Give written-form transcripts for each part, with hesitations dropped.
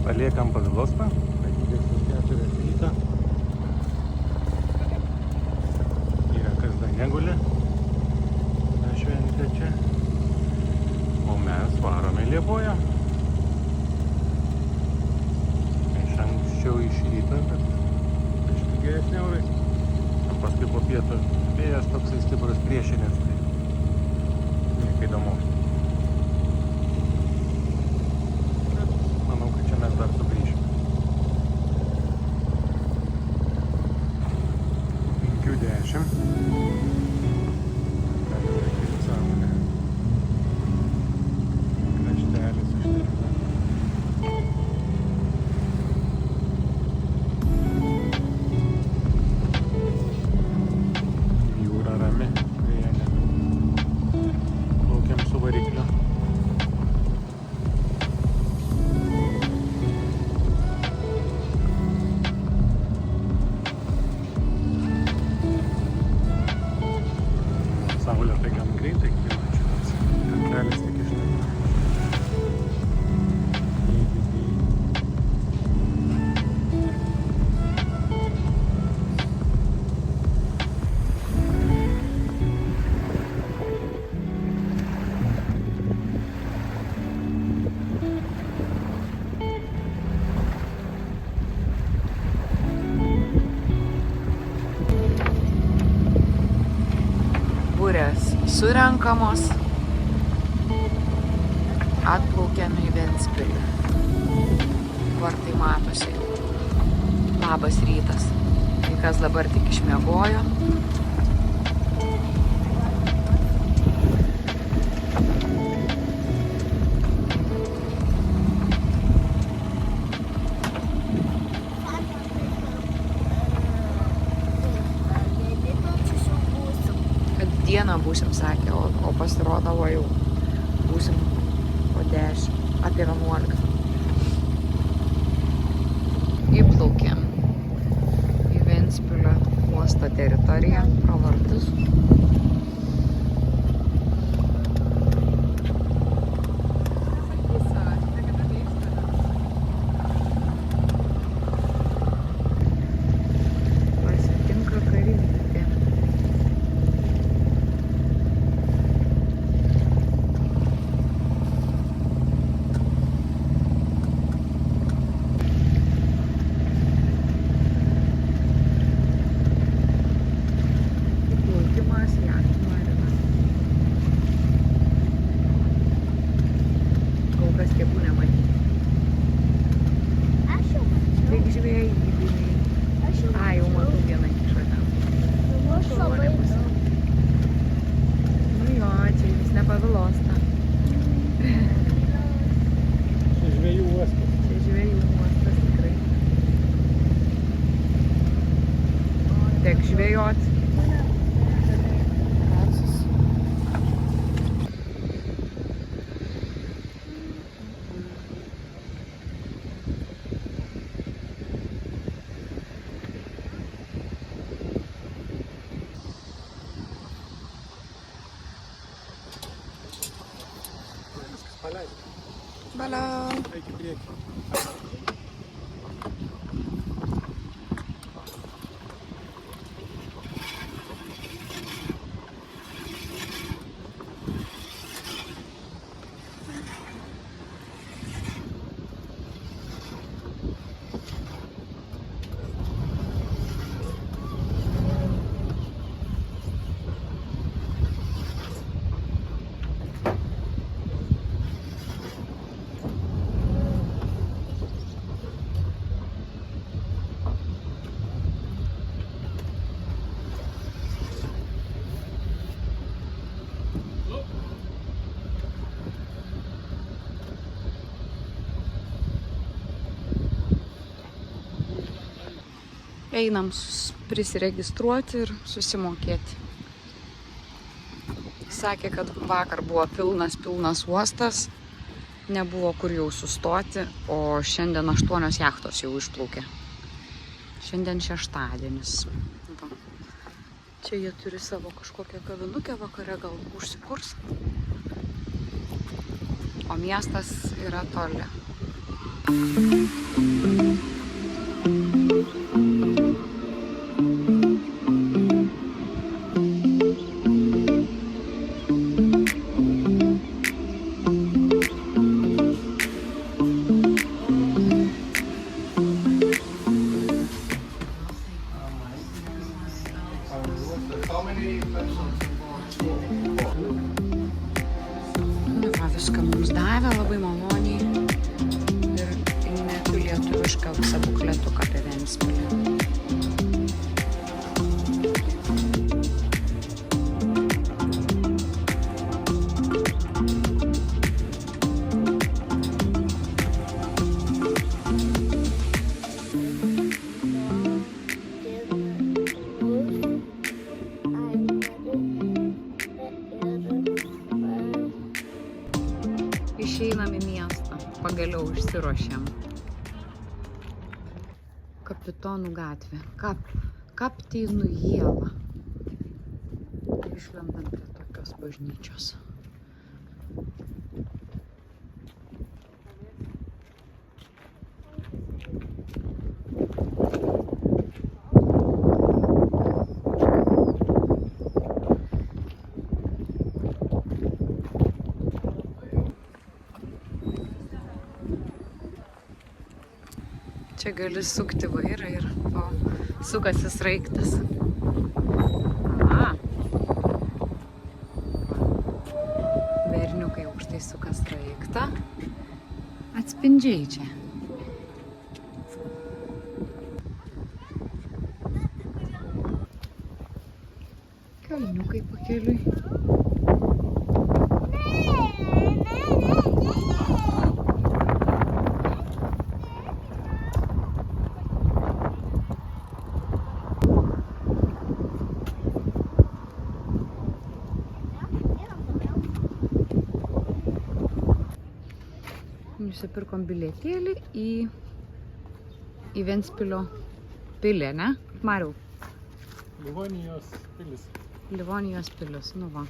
Paliekam Pavilostą. 4 ryto. Yra kas dar neguli. Na šventė čia. O mes varome Liepoją. Iš anksčiau iš ryto, bet aišku geresnė orai. O paskui po pietų vėjas toksai stiprus priešinės. Tai nieko įdomaus. Manau, kad čia mes dar sugrįšime. 5:10. Kraštelis užtirta. Jūra rami. Vėja nedaug. Plaukiam su varikliu. Saulė tai gan greitai kyla čia, tas kelias tik išlaiko. Burės surenkamos, atplaukiame į Ventspilį. Vartai matosi. Labas rytas. Kai kas dabar tik išmiegojo. Dieną būsim, sakė, o pasirodo jau būsim po 10, apie 11. Įplaukėm į Ventspilio uosto teritoriją pro vartus. Pasitinka karinė. Pavilostą. Čia žvejų uostas. Čia žvejų uostas tikrai. Tek žvejot. Valio. Eik į priekį. Einam prisiregistruoti ir susimokėti. Sakė, kad vakar buvo pilnas uostas, nebuvo kur jau sustoti, o šiandien 8 jachtos jau išplaukė. Šiandien šeštadienis. Čia jie turi savo kažkokią kavinukę, vakare gal užsikurs. O miestas yra toli. Va, viską mums davė labai maloniai ir net lietuvišką visą bukletuką apie Ventspilį. Išeinam į miestą, pagaliau išsiruošėm. Kapitonų gatvė, Kaptynų iela. Išlendam prie tokios bažnyčios. Čia gali sukti vairą ir sukasi sraigtas. Aha. Berniukai aukštai suka sraigtą. Atspindžiai čia. Kalniukai pakeliui. Nusipirkom bilietėlį į Ventspilio pilį, ne? Mariau? Livonijos pilis. Livonijos pilis, nu va.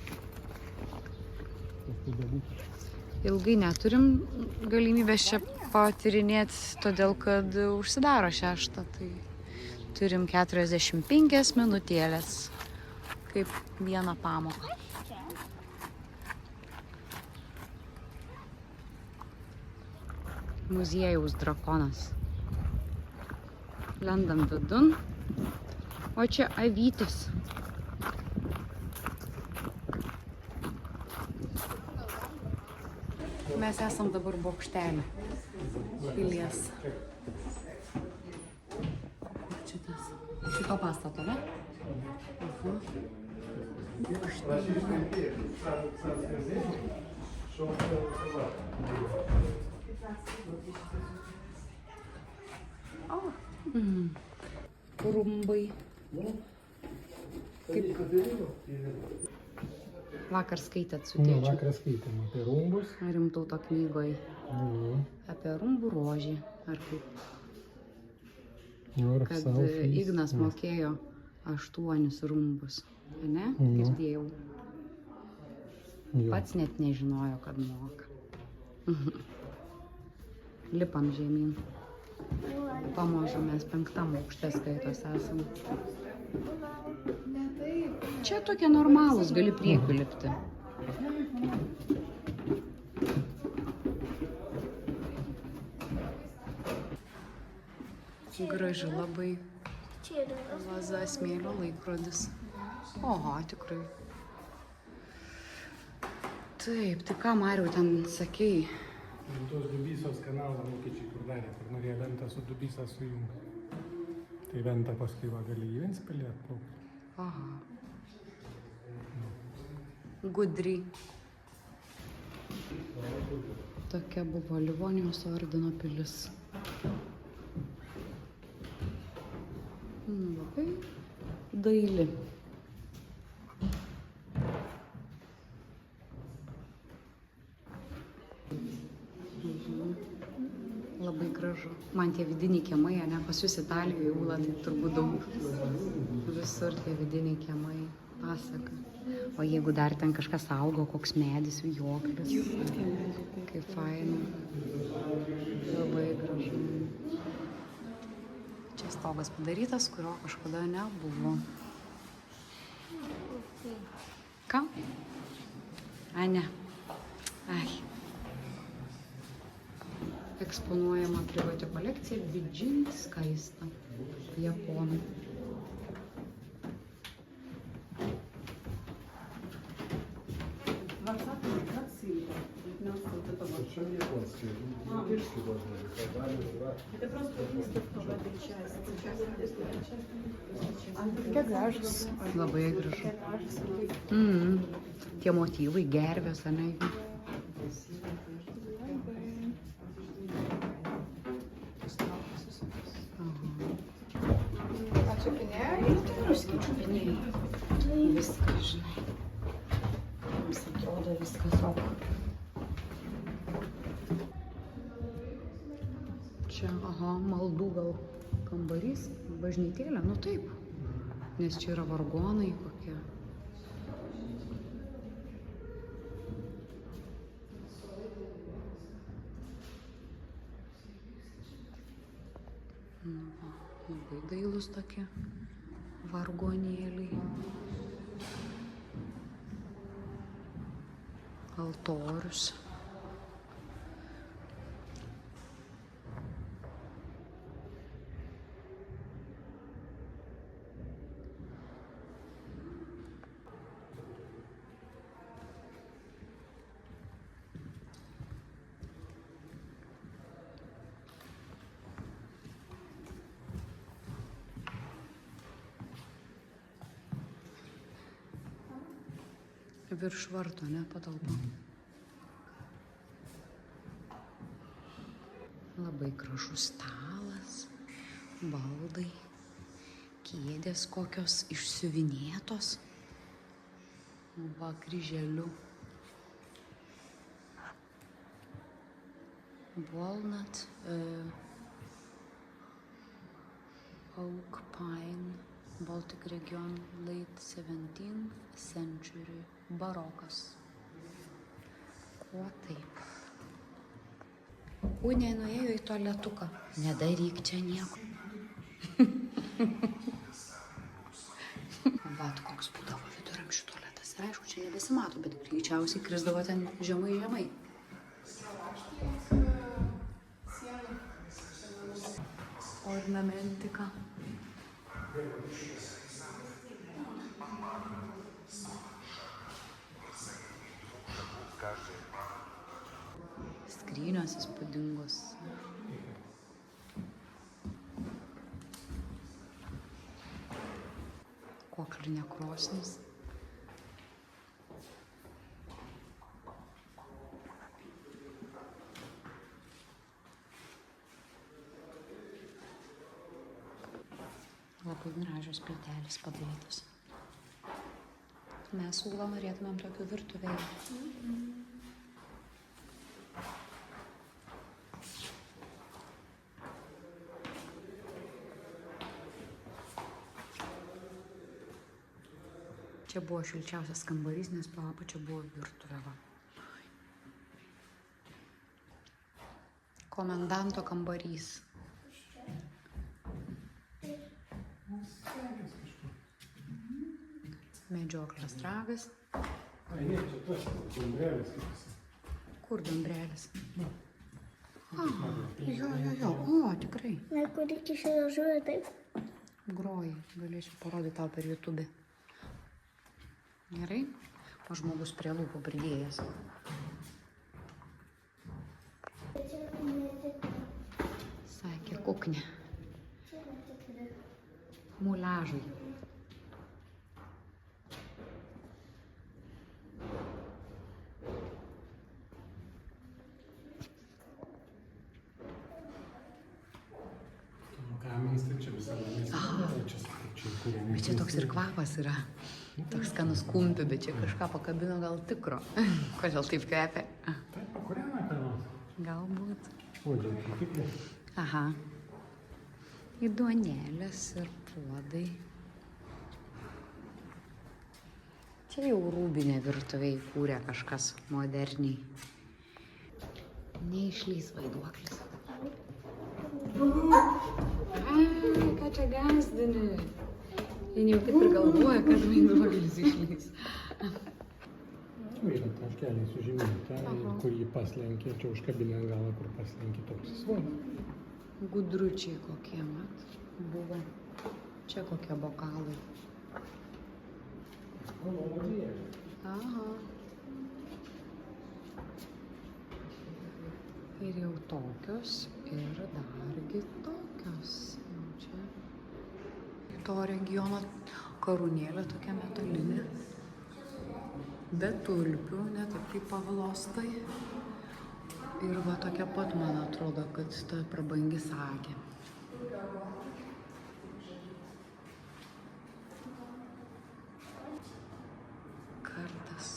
Ilgai neturim galimybės čia patyrinėti, todėl kad užsidaro 6, tai turim 45 minutėlės, kaip vieną pamoką. Muziejaus drakonas. Lendam vidun, o čia avytis. Mes esam dabar bokštelį pilies. Kur čia tas? Šito pastato, ne? Rumbai. Vakar skaitėt su tėčiu. Vakar skaitėm apie rumbus. Rimtauto knygoj. Apie rumbų rožį. Ar kaip? Kad Ignas mokėjo 8 rumbus. Ne? Girdėjau. Pats net nežinojo, kad moka. Lipam žemyn. Pamažu mes 5 aukšte skaitos esam. Čia tokie normalūs, gali priekiu lipti. Graži labai. Vaza smėlio laikrodis. Oho, tikrai. Taip, tai ką, Mariau, ten sakei? Tos Dubysos kanalą vokiečiai kur darė, kur norėjo Ventą su Dubysa sujungti. Tai Ventą paskui va gali į Ventspilį atplaukti. Aha. Gudri. Tokia buvo Livonijos ordino pilis. Labai daili. Labai gražu. Man tie vidiniai kiemai, ne, pas jūs Italijoje, Ūla, tai turbūt daug. Visur tie vidiniai kiemai, pasaka. O jeigu dar ten kažkas augo, koks medis, vijoklis. Kaip faina. Labai gražu. Čia stogas padarytas, kurio kažkada nebuvo. Ką? Ai, ne. Ai. Eksponuojama privati kolekcija Vidžinskaista. Japonų. Что японские? Японские должны быть. Это просто выставковая часть. Gražus. Labai gražu. Tie motyvai, gervės, ane? Čiupinėjai. Viskas, žinai. Jums atrodo viskas ok. Čia, maldų gal kambarys, bažnytėlė, nu taip. Nes čia yra vargonai kokie. Labai dailus tokie vargonėliai. Altorius. Virš varto, ne, patalpa. Labai gražus stalas, baldai, kėdės kokios išsiuvinėtos. Va, kryželiu. Walnut, oak, pine, Baltic region, late 17th century, barokas. Kuo taip? Kūnė nuėjo į tualetuką. Nedaryk čia nieko. Vat koks būdavo viduramžių tualetas. Ir aišku, čia nebesimato, bet greičiausiai krisdavo ten žemai. Ornamentika. Skrynios įspūdingos. Koklinė krosnis. Labai gražios plytelės padarytos. Mes su Ūla norėtumėm tokių virtuvėje. Čia buvo šilčiausias kambarys, nes po apačia buvo virtuvė. Komendanto kambarys. Medžioklės ragas. Ai, ne, čia tas dumbrėlis kaip jis. Kur dumbrėlis? Jo, o, tikrai. Na, kur iki šio žuvė taip? Groji, galėsiu parodyti tau per YouTube. Gerai? O žmogus prie lūpų pridėjęs. Sakė, kuknė. Muliažai. Kaminis, tai čia visada Bet čia toks ir kvapas yra. Toks skanus kumpi, bet čia kažką pakabino gal tikro. Kodėl taip kvepia? Taip, pakūrena ką nors. Galbūt. O, dėl kitiklė. Aha. Įduonėlės ir puodai. Čia jau rūbinė virtuvė įkūrė kažkas moderniai. Neišlys vaiduoklis. Ką čia gazdini? Jie jau taip ir galvoja, kad vaiduoklis išlys. Čia yra taškeliai sužymėta, kur jį paslenkė, čia užkabinę galą, kur paslenkė toks svoris. Gudručiai kokie, mat, buvo. Čia kokie bokalai. Aha. Ir jau tokios, ir dargi tokios. Čia to regiono karūnėlė tokia metalinė. Be tulpių, ne taip kaip pavlostai. Ir va tokia pat, man atrodo, kad ta prabangi sagė. Kartas.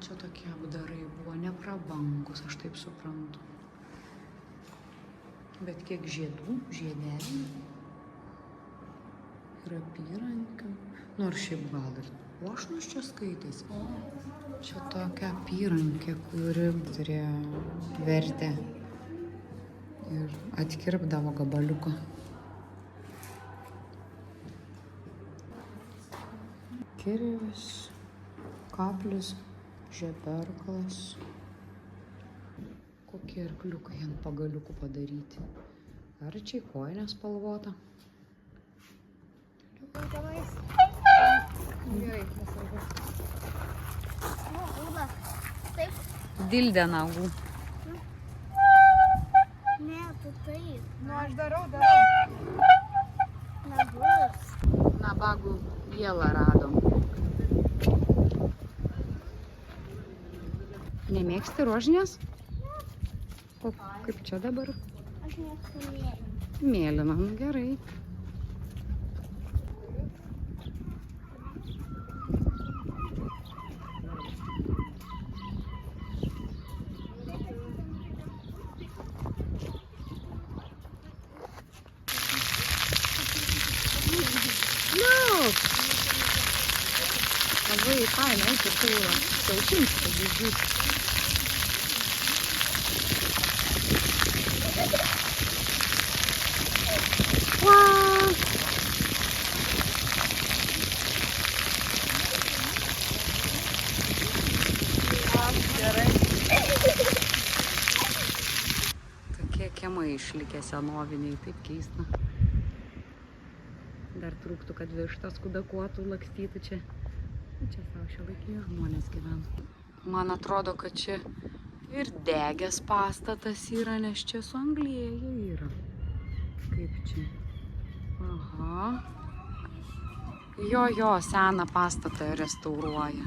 Čia tokie apdarai buvo neprabangus, aš taip suprantu. Bet kiek žiedų, žiedelių. Ir apyrankių. Nors šiaip gal ir puošnus čia skaitėsi. Čia tokia apyrankė, kuri turėjo vertę ir atkirpdavo gabaliuką. Kirvis, kaplis, žeberklas. Kokie arkliukai ant pagaliukų padaryti. Arčiai kojinė spalvota. Gerai, nesvarbu. O, Ula, taip? Dildė nagų. Ne, tu taip. Nu, aš darau. Nebus. Nabagų vielą radom. Nemėgsti rožinės? O kaip čia dabar? Aš mėgstu mėlyną. Mėlyna, nu gerai. Labai faina, eiti taurą. Saukims pavyzdžius. Tokie kiemai išlikę senoviniai, taip keista. Dar trūktų, kad vištas kudakuotų, lakstytų čia. Čia savo šiuolaikiniai žmonės gyvena. Man atrodo, kad čia ir degęs pastatas yra, nes čia suanglėję yra. Kaip čia? Aha. Jo, seną pastatą restauruoja.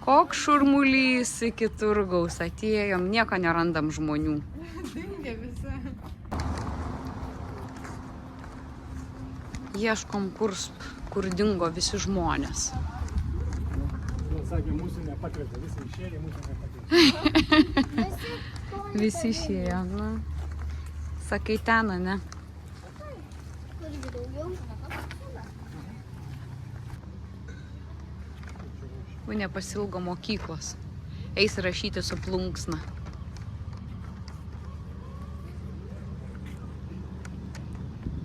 Koks šurmulys iki turgaus atėjom, nieko nerandam žmonių. Dingia visa. Ieškom, kur dingo visi žmonės. Sakė, mūsų nepakvietė, visi išėjo, mūsų nepakvietė. Visi išėjo, na. Sakai ten, ne? Kurgi daugiau? Nepasilgo mokyklos. Eis rašyti su plunksna.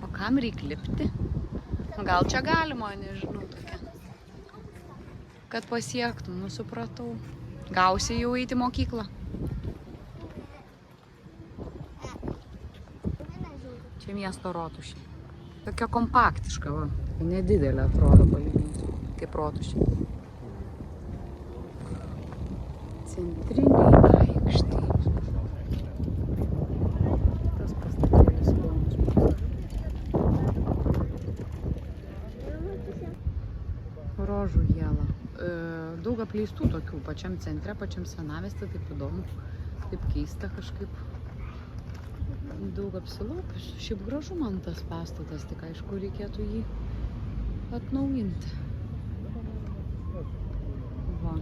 O kam reikia lipti? Gal čia galima, nežinau, tokia. Kad pasiektum, nu supratau. Gausi jau eiti į mokyklą. Čia miesto rotušė. Tokia kompaktiška, va. Nedidelė atrodo palyginti, kaip rotušė. Centriniai aikštė. Tas pastatėlis įdomus. Rožų iela. Daug apleistų tokių pačiam centre, pačiam senamiesty, taip įdomu. Taip keista kažkaip. Daug apsilopusių. Šiaip gražu man tas pastatas, tik aišku reikėtų jį atnaujinti. Va.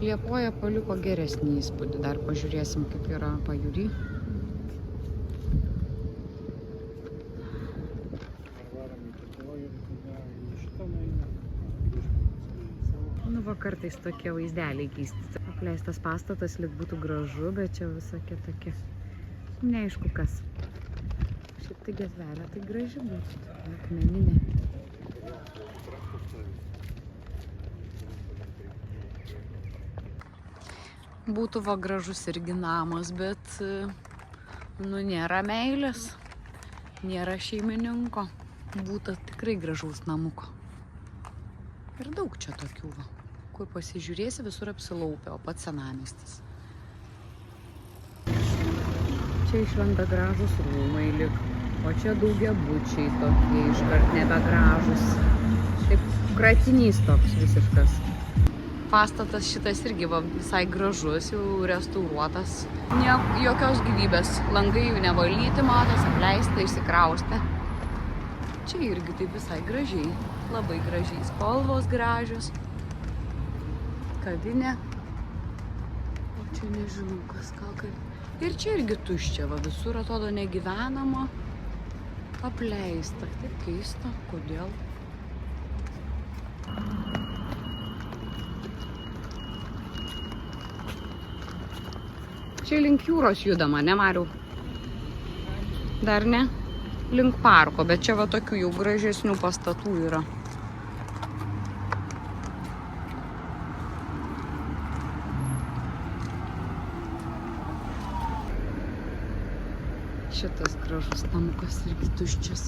Liepoja paliko geresnį įspūdį. Dar pažiūrėsim, kaip yra pajūry. Va kartais tokie vaizdeliai keisti. Apleistas pastatas lyg būtų gražu, bet čia visokie tokie. Neaišku kas. Šiaip tai gatvelė tai graži būtų. Akmeninė. Būtų va gražus irgi namas, bet nu nėra meilės. Nėra šeimininko. Būtų tikrai gražaus namuko. Ir daug čia tokių va. Kur pasižiūrėsi, visur apsilaupę, o pats senamiestis. Čia išlenda gražus rūmai lik, o čia daugiabučiai tokie iškart nebegražus. Taip kratinys toks visiškas. Pastatas šitas irgi va, visai gražus, jau restauruotas. Jokios gyvybės, langai jų nevalyti, matos, apleista, išsikraustę. Čia irgi taip visai gražiai, labai gražiai, spalvos gražios. Kavinė. O čia nežinau kas, gal kaip. Ir čia irgi tuščia, va, visur atrodo negyvenama, apleista. Taip keista, kodėl. Čia link jūros judama, ne Mariau? Dar ne? Link parko, bet čia va tokių jau gražesnių pastatų yra. Šitas gražus namukas irgi tuščias.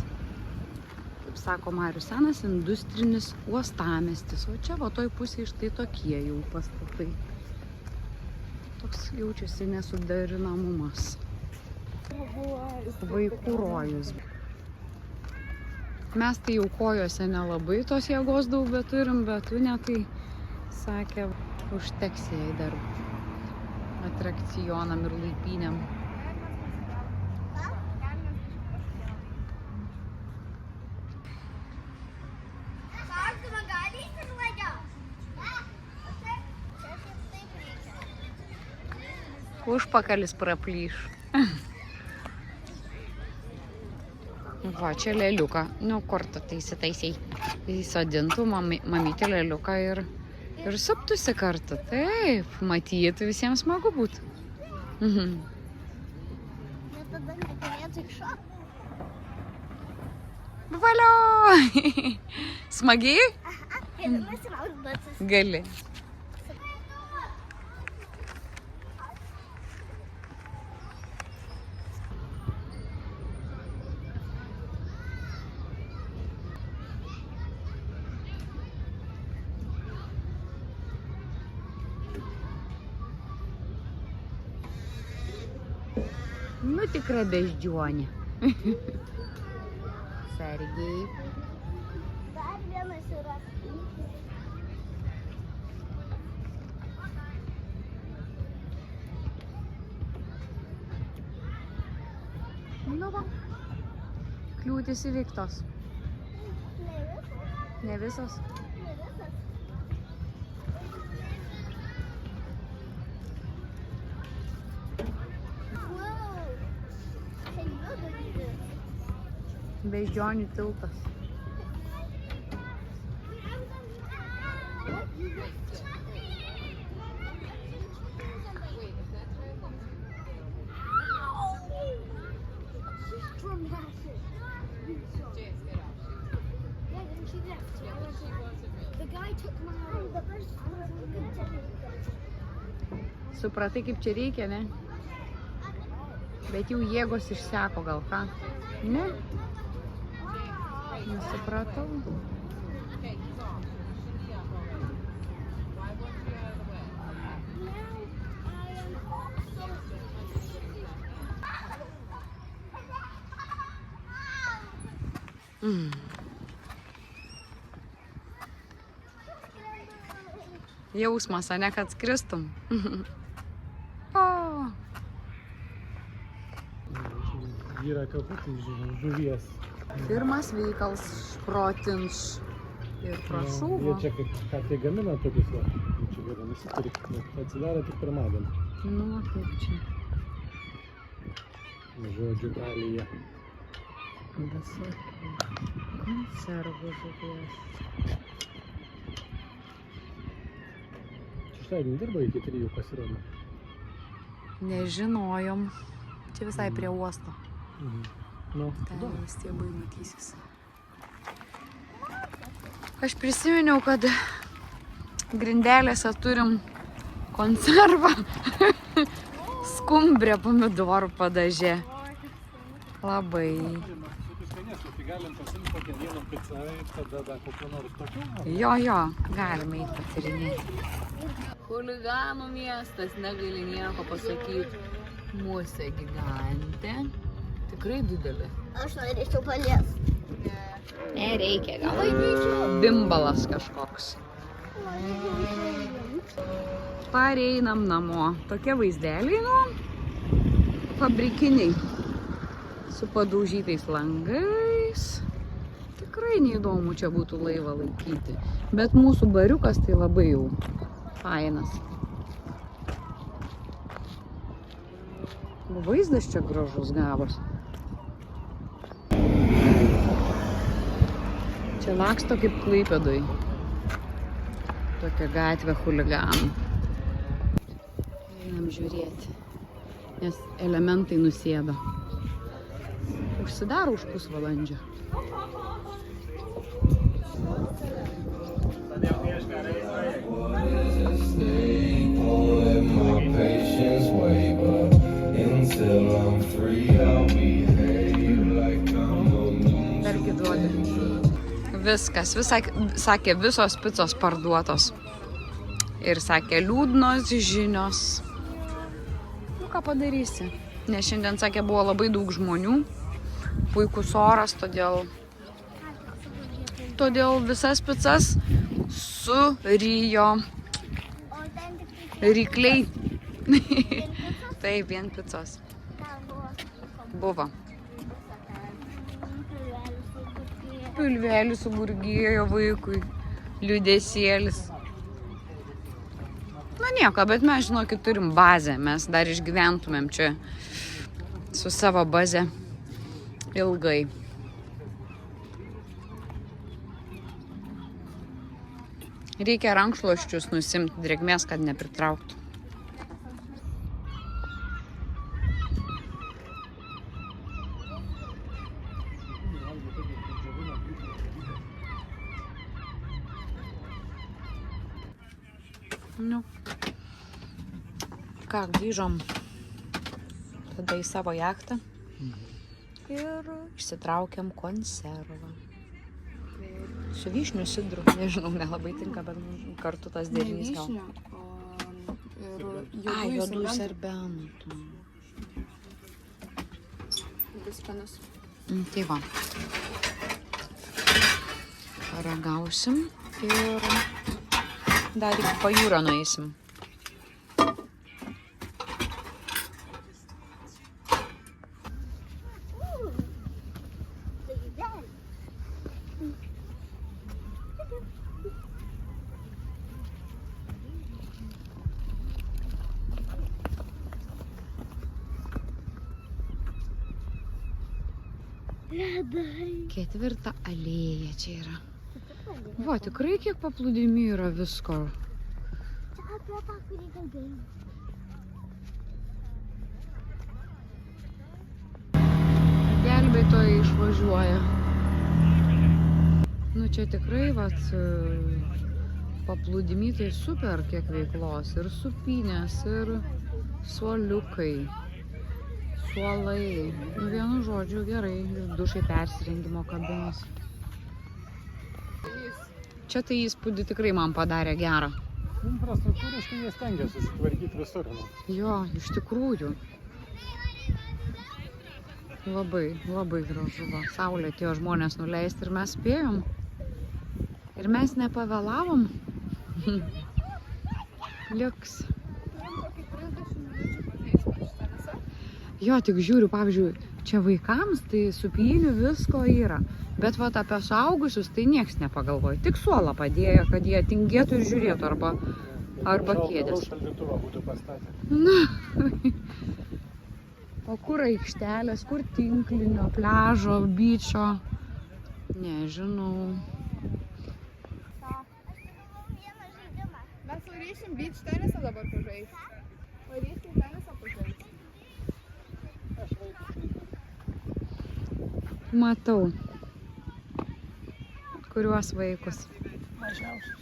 Kaip sako Marius, senas industrinis uostamiestis, o čia va toj pusėje štai tokie jau pastatai. Toks jaučiasi nesuderinamumas. Vaikų rojus. Mes tai jau kojose nelabai tos jėgos daug beturim, bet tu ne, tai sakė, užteks jai dar atrakcionam ir laipynėm. Užpakalis praplyš. Va, čia lėliuką. Nu, kur tu tai įsitaisiai? Įsodintų mamytė lėliuką ir suptųsi kartu. Taip, matytų, visiems smagu būtų. Bet tada negalėtų iššokti. Valio! Smagiai? Galiu nusimauti batus. Gali. Nu, tikra beždžionė. Sergei. Dar vienas yra. Nu va. Kliūtis įveiktos. Ne visos. Beždžionių tiltas. Supratai, kaip čia reikia, ne? Bet jau jėgos išseko gal, ką? Ne? Nesupratau. Jausmas, ane, kad skristum. O. Yra kaputė žuvies. Pirmas veikals šprotins. Ir prašau. Jie čia ką tai gamina tokius, va. Čia geriau nusipirkti. Atsidaro tik pirmadienį. Nu, kaip čia. Žodžiu, Italija. Visokių konservų žuvies. šeštadienį dirba iki 3 pasirodo. Nežinojom. Čia visai prie uosto. Nu, Ten stiebai matysis. Aš prisiminiau, kad grindelėse turim konservą. Skumbrė pomidorų padažė. Labai. Tai galim pasimti kokią vieną pizzą ir tada dar kokią nors tokių. Jo, galime eiti patirinėti. Chuliganų miestas, negali nieko pasakyti. Musė gigantė. Tikrai didelė. Aš norėčiau paliesti. Nereikia, gal bimbalas kažkoks. Pareinam namo. Tokie vaizdeliai, fabrikiniai. Su padaužytais langais. Tikrai neįdomu čia būtų laivą laikyti. Bet mūsų bariukas tai labai jau fainas. Vaizdas čia gražus gavos. Čia laksto kaip Klaipėdoj. Tokia gatvė chuliganų. Einam žiūrėti, nes elementai nusėdo. Užsidaro už pusvalandžio. Dargi duodi. Viskas, sakė, visos picos parduotos. Ir sakė, liūdnos žinios. Nu, ką padarysi? Nes šiandien, sakė, buvo labai daug žmonių. Puikus oras, todėl visas picas surijo rykliai. Taip, vien picos. Buvo. Pilvelis suburgėjo vaikui, liūdesėlis. Na nieko, bet mes, žinokit, turim bazę. Mes dar išgyventumėm čia su savo baze ilgai. Reikia rankšluosčius nusimti drėgmės, kad nepritrauktų. Nu, ką, grįžom tada į savo jachtą ir išsitraukėm konservą. Su vyšnių sidru, nežinau, nelabai tinka, bet kartu tas derinys gal. Juodų serbentų. Tai va. Paragausim ir dar iki pajūrio nueisim. Ketvirta alėja čia yra. Va, tikrai kiek paplūdimy yra visko. Čia apie tą, kurį kalbėjau. Gelbėtojai išvažiuoja. Nu čia tikrai, vat, paplūdimy tai super kiek veiklos. Ir supynės, ir suoliukai, suolai. Nu, vienu žodžiu gerai, dušai persirengimo kabinos. Čia tai įspūdį tikrai man padarė gerą. Infrastruktūriškai jie stengiasi susitvarkyti visur. Jo, iš tikrųjų. Labai, labai gražu. Va. Saulė atėjo žmonės nuleisti ir mes spėjom. Ir mes nepavėlavom. Liuks. Jo, tik žiūriu, pavyzdžiui, čia vaikams tai supynių visko yra. Bet vat apie suaugusius tai nieks nepagalvoja. Tik suolą padėjo, kad jie tingėtų ir žiūrėtų arba kėdės. Šaldytuvą būtų pastatę. Na. O kur aikštelės, kur tinklinio, pliažo, byčio? Nežinau. Vieną žaidimą. Mes sugrįšim beach tenisą dabar pažais. Varysim tenisą pažais. Matau. Kuriuos vaikus? Mažiausius.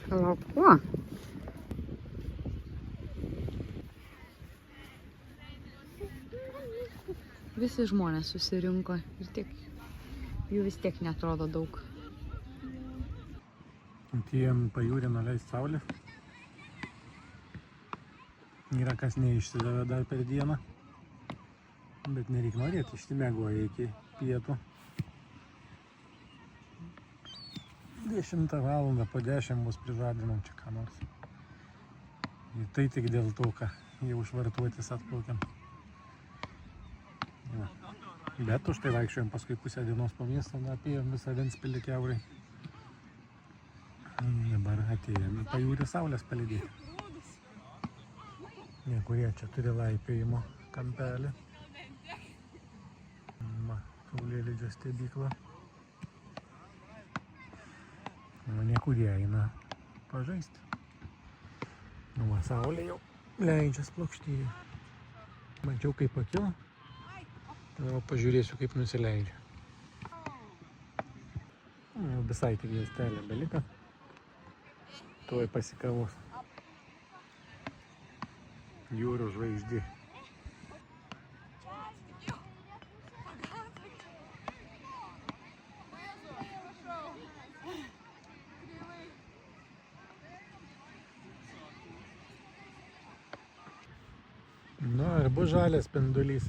Palauk, kuo? Visi žmonės susirinko ir tiek, jų vis tiek netrodo daug. Atėjom pajūrį nuleisti saulės. Yra kas neišsidavė dar per dieną. Bet nereik norėti, išsimiegoja iki pietų. 10 valandą po 10 bus prižadinom čia ką nors. Ir tai tik dėl to, ką jau švartuotis atplaukiam. Ja. Bet už tai vaikščiojom paskui pusę dienos po miestą, apėjom visą Ventspilį kiaurai. Dabar atėjom į pajūrį saulės palydėti. Kurie čia turi laipiojimo kampelį. Saulėlydžio stebykla. O kurie eina pažaisti. Saulė jau leidžias plokštyje. Mačiau, kaip pakilo. O pažiūrėsiu, kaip nusileidžia. Visai tik juostelė beliko. Tuoj pasikavos. Jūros žvaigždė. Ar bus žalias spindulys?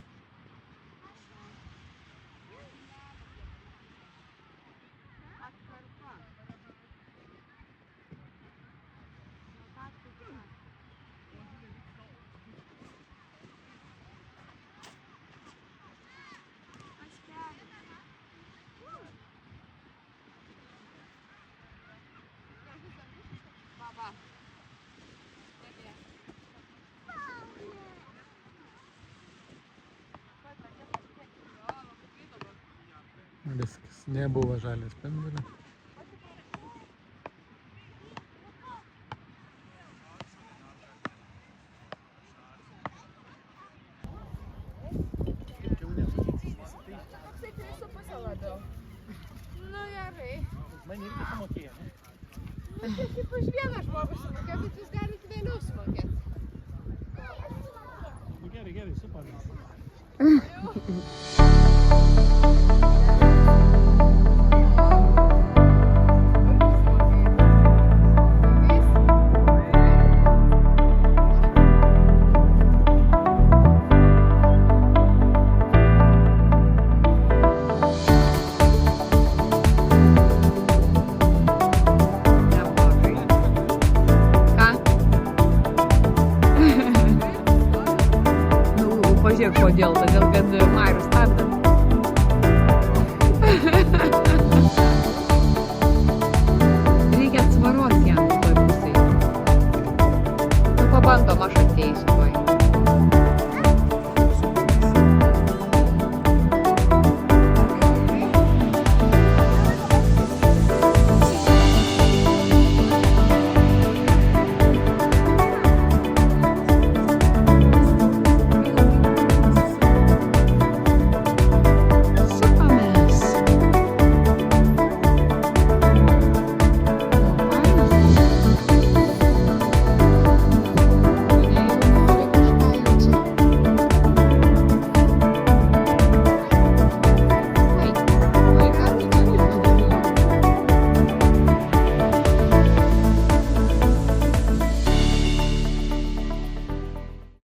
Viskas, nebuvo žalias spindulio. Toksai 3,5 labiau. Nu gerai. Man irgi sumokėjo, ne? Nu tai kaip už vieną žmogų sumokėjo, bet jūs galite vėliau sumokėti. Gerai, super.